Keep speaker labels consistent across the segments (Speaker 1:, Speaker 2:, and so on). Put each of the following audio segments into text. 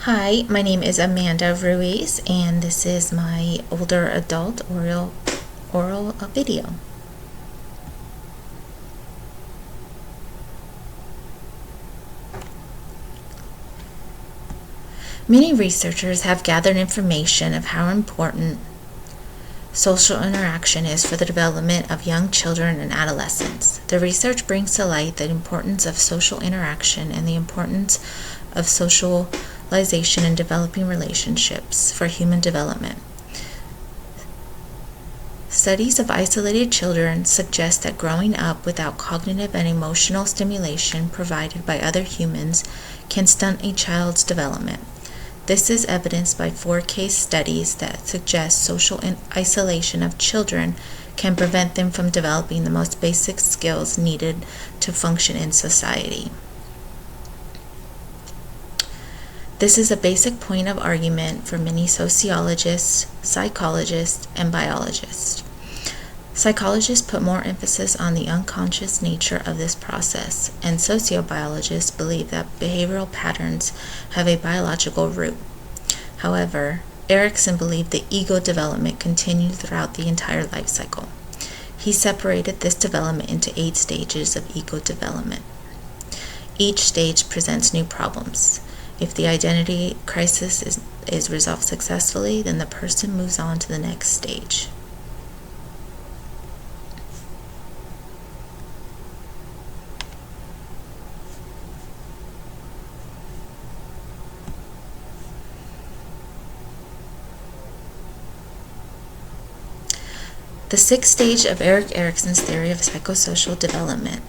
Speaker 1: Hi, my name is Amanda Ruiz, and this is my older adult oral video. Many researchers have gathered information of how important social interaction is for the development of young children and adolescents. The research brings to light the importance of social interaction and the importance of socialization in developing relationships for human development. Studies of isolated children suggest that growing up without cognitive and emotional stimulation provided by other humans can stunt a child's development. This is evidenced by 4 case studies that suggest social isolation of children can prevent them from developing the most basic skills needed to function in society. This is a basic point of argument for many sociologists, psychologists, and biologists. Psychologists put more emphasis on the unconscious nature of this process, and sociobiologists believe that behavioral patterns have a biological root. However, Erikson believed that ego development continued throughout the entire life cycle. He separated this development into 8 stages of ego development. Each stage presents new problems. If the identity crisis is resolved successfully, then the person moves on to the next stage. The 6th stage of Erik Erikson's theory of psychosocial development.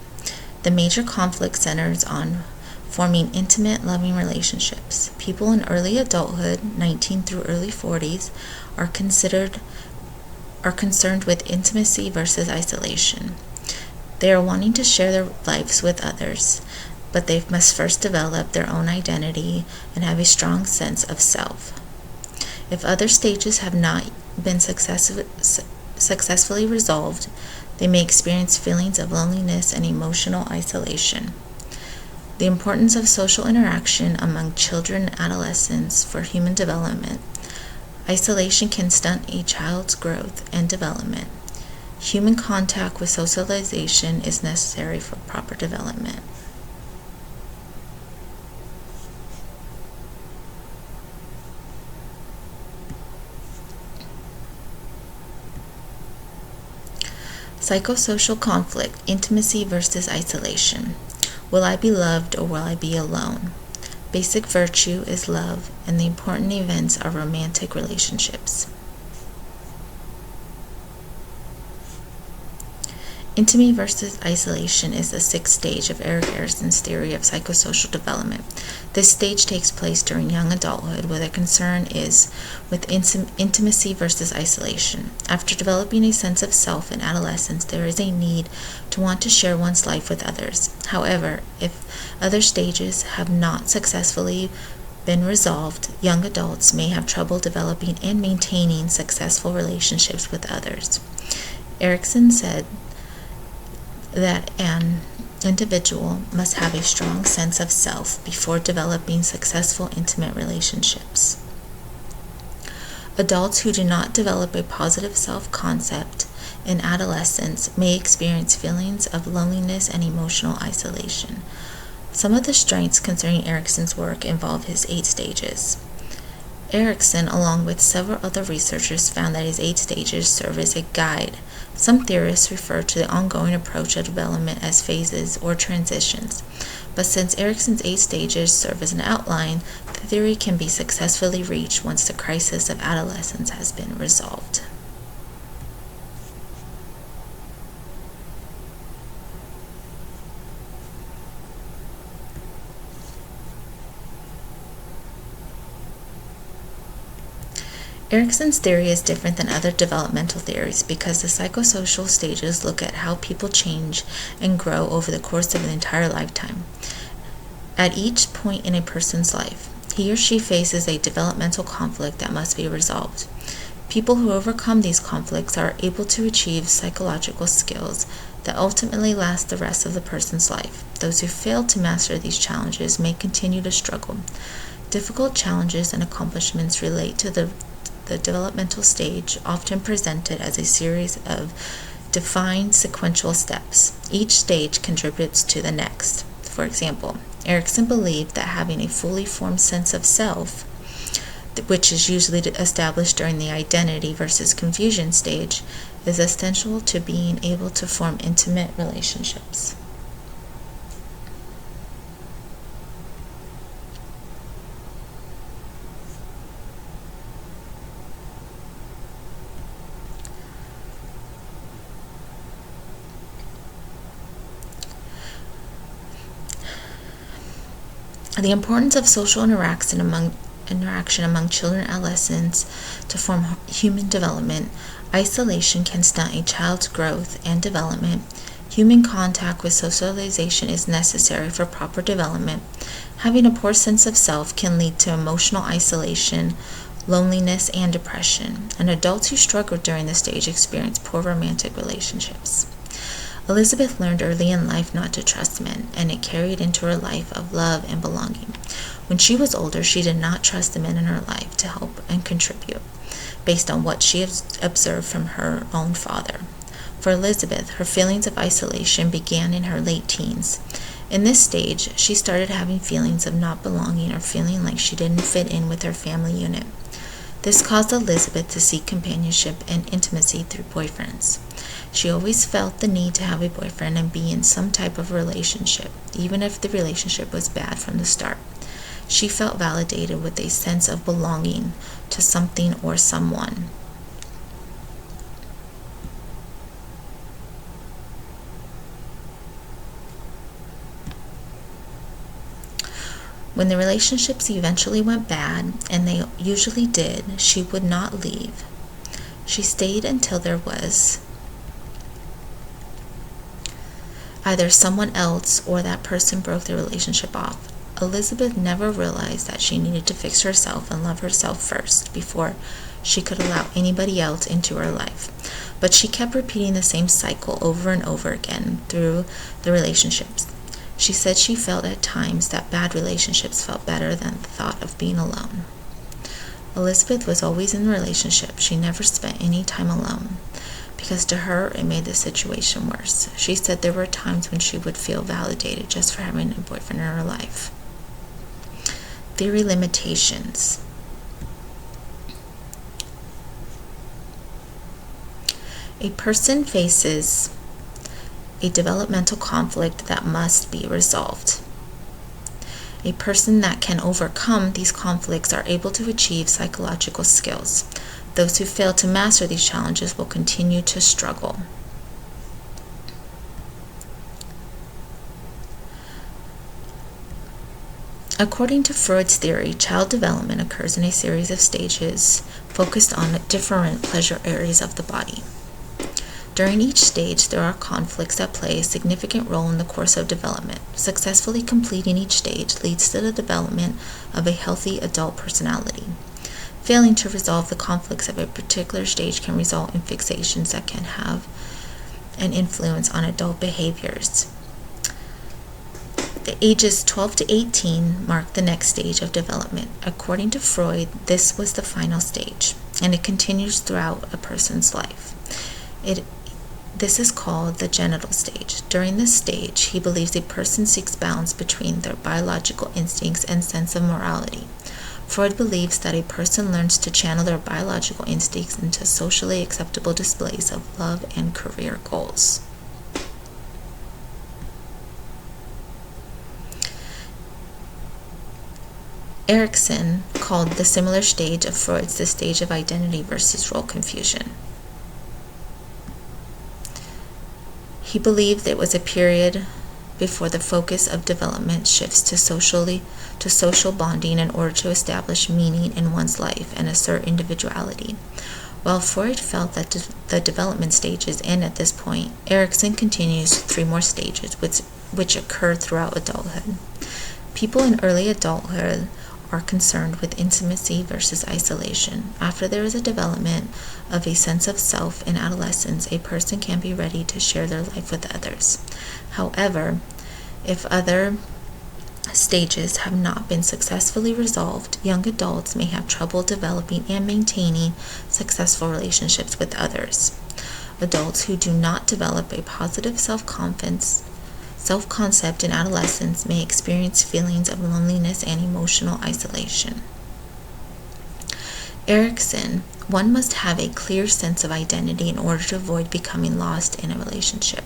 Speaker 1: The major conflict centers on forming intimate, loving relationships. People in early adulthood, 19 through early 40s, are concerned with intimacy versus isolation. They are wanting to share their lives with others, but they must first develop their own identity and have a strong sense of self. If other stages have not been successfully resolved, they may experience feelings of loneliness and emotional isolation. The importance of social interaction among children and adolescents for human development. Isolation can stunt a child's growth and development. Human contact with socialization is necessary for proper development. Psychosocial conflict, intimacy versus isolation. Will I be loved or will I be alone? Basic virtue is love, and the important events are romantic relationships. Intimacy versus isolation is the 6th stage of Erik Erikson's theory of psychosocial development. This stage takes place during young adulthood, where the concern is with intimacy versus isolation. After developing a sense of self in adolescence, there is a need to want to share one's life with others. However, if other stages have not successfully been resolved, young adults may have trouble developing and maintaining successful relationships with others. Erikson said that an individual must have a strong sense of self before developing successful intimate relationships. Adults who do not develop a positive self-concept in adolescence may experience feelings of loneliness and emotional isolation. Some of the strengths concerning Erikson's work involve his 8 stages. Erikson, along with several other researchers, found that his 8 stages serve as a guide. Some theorists refer to the ongoing approach of development as phases or transitions, but since Erikson's 8 stages serve as an outline, the theory can be successfully reached once the crisis of adolescence has been resolved. Erikson's theory is different than other developmental theories because the psychosocial stages look at how people change and grow over the course of an entire lifetime. At each point in a person's life, he or she faces a developmental conflict that must be resolved. People who overcome these conflicts are able to achieve psychological skills that ultimately last the rest of the person's life. Those who fail to master these challenges may continue to struggle. Difficult challenges and accomplishments relate to the developmental stage, often presented as a series of defined sequential steps. Each stage contributes to the next. For example, Erikson believed that having a fully formed sense of self, which is usually established during the identity versus confusion stage, is essential to being able to form intimate relationships. The importance of social interaction among children and adolescents to form human development. Isolation can stunt a child's growth and development. Human contact with socialization is necessary for proper development. Having a poor sense of self can lead to emotional isolation, loneliness, and depression. And adults who struggle during this stage experience poor romantic relationships. Elizabeth learned early in life not to trust men, and it carried into her life of love and belonging. When she was older, she did not trust the men in her life to help and contribute, based on what she observed from her own father. For Elizabeth, her feelings of isolation began in her late teens. In this stage, she started having feelings of not belonging or feeling like she didn't fit in with her family unit. This caused Elizabeth to seek companionship and intimacy through boyfriends. She always felt the need to have a boyfriend and be in some type of relationship, even if the relationship was bad from the start. She felt validated with a sense of belonging to something or someone. When the relationships eventually went bad, and they usually did, she would not leave. She stayed until there was either someone else or that person broke the relationship off. Elizabeth never realized that she needed to fix herself and love herself first before she could allow anybody else into her life. But she kept repeating the same cycle over and over again through the relationships. She said she felt at times that bad relationships felt better than the thought of being alone. Elizabeth was always in a relationship. She never spent any time alone, because to her it made the situation worse. She said there were times when she would feel validated just for having a boyfriend in her life. Theory limitations. A person faces a developmental conflict that must be resolved. A person that can overcome these conflicts are able to achieve psychological skills. Those who fail to master these challenges will continue to struggle. According to Freud's theory, child development occurs in a series of stages focused on different pleasure areas of the body. During each stage, there are conflicts that play a significant role in the course of development. Successfully completing each stage leads to the development of a healthy adult personality. Failing to resolve the conflicts of a particular stage can result in fixations that can have an influence on adult behaviors. The ages 12 to 18 mark the next stage of development. According to Freud, this was the final stage, and it continues throughout a person's life. This is called the genital stage. During this stage, he believes a person seeks balance between their biological instincts and sense of morality. Freud believes that a person learns to channel their biological instincts into socially acceptable displays of love and career goals. Erikson called the similar stage of Freud's the stage of identity versus role confusion. He believed it was a period before the focus of development shifts to social bonding in order to establish meaning in one's life and assert individuality. While Freud felt that the development stages end at this point, Erikson continues 3 more stages which occur throughout adulthood. People in early adulthood are concerned with intimacy versus isolation. After there is a development of a sense of self in adolescence, a person can be ready to share their life with others. However, if other stages have not been successfully resolved, young adults may have trouble developing and maintaining successful relationships with others. Adults who do not develop a positive self-concept in adolescence may experience feelings of loneliness and emotional isolation. Erikson, one must have a clear sense of identity in order to avoid becoming lost in a relationship.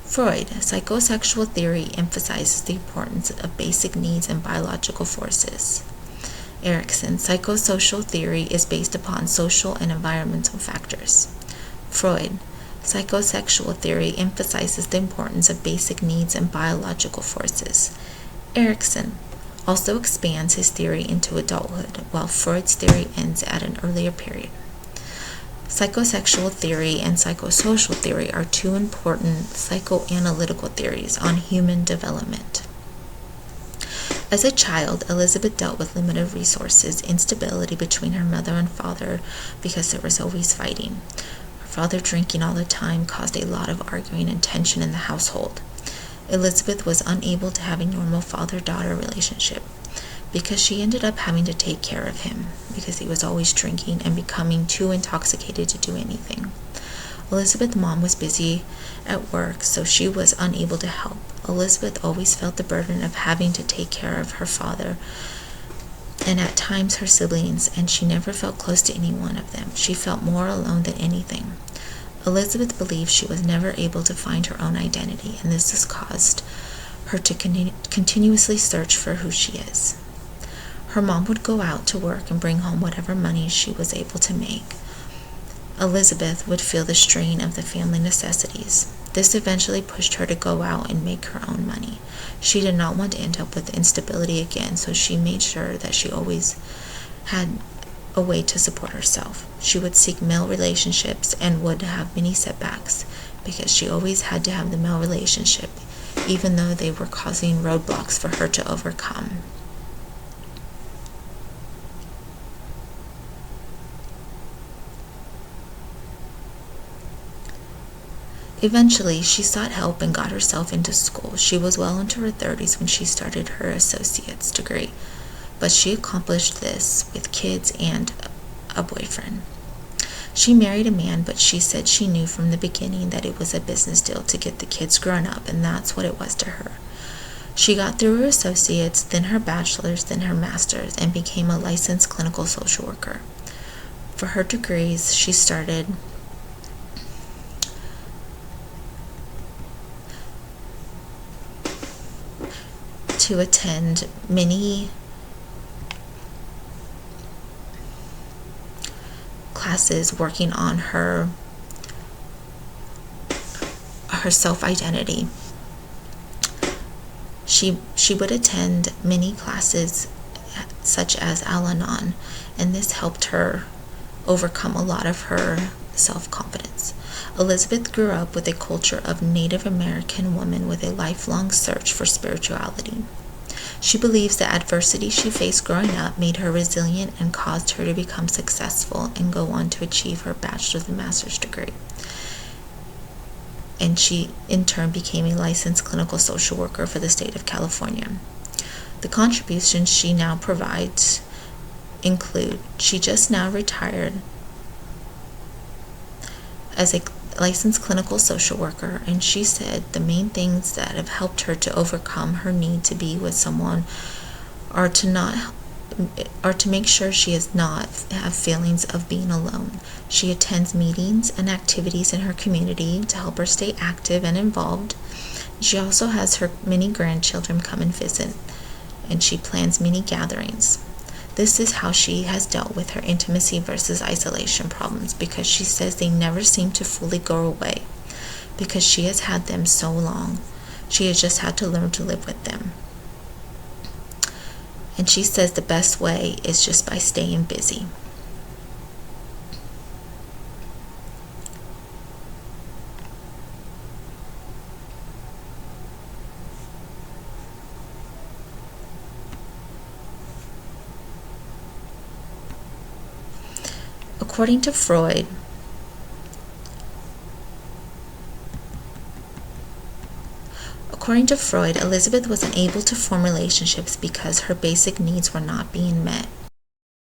Speaker 1: Freud, psychosexual theory emphasizes the importance of basic needs and biological forces. Erikson, psychosocial theory is based upon social and environmental factors. Freud, psychosexual theory emphasizes the importance of basic needs and biological forces. Erikson also expands his theory into adulthood, while Freud's theory ends at an earlier period. Psychosexual theory and psychosocial theory are two important psychoanalytical theories on human development. As a child, Elizabeth dealt with limited resources, instability between her mother and father because there was always fighting. Her father drinking all the time caused a lot of arguing and tension in the household. Elizabeth was unable to have a normal father-daughter relationship because she ended up having to take care of him because he was always drinking and becoming too intoxicated to do anything. Elizabeth's mom was busy at work, so she was unable to help. Elizabeth always felt the burden of having to take care of her father and at times her siblings, and she never felt close to any one of them. She felt more alone than anything. Elizabeth believed she was never able to find her own identity, and this has caused her to continuously search for who she is. Her mom would go out to work and bring home whatever money she was able to make. Elizabeth would feel the strain of the family necessities. This eventually pushed her to go out and make her own money. She did not want to end up with instability again, so she made sure that she always had a way to support herself. She would seek male relationships and would have many setbacks because she always had to have the male relationship, even though they were causing roadblocks for her to overcome. Eventually, she sought help and got herself into school. She was well into her 30s when she started her associate's degree, but she accomplished this with kids and a boyfriend. She married a man, but she said she knew from the beginning that it was a business deal to get the kids grown up, and that's what it was to her. She got through her associates, then her bachelor's, then her master's, and became a licensed clinical social worker. For her degrees, she started to attend many classes working on her self-identity. She would attend many classes such as Al-Anon, and this helped her overcome a lot of her self-confidence. Elizabeth grew up with a culture of Native American women with a lifelong search for spirituality. She believes the adversity she faced growing up made her resilient and caused her to become successful and go on to achieve her bachelor's and master's degree. And she, in turn, became a licensed clinical social worker for the state of California. The contributions she now provides include: she just now retired as a licensed clinical social worker, and she said the main things that have helped her to overcome her need to be with someone are to make sure she does not have feelings of being alone. She attends meetings and activities in her community to help her stay active and involved. She also has her many grandchildren come and visit, and she plans many gatherings. This is how she has dealt with her intimacy versus isolation problems, because she says they never seem to fully go away because she has had them so long. She has just had to learn to live with them. And she says the best way is just by staying busy. According to Freud, According to Freud, Elizabeth was unable to form relationships because her basic needs were not being met.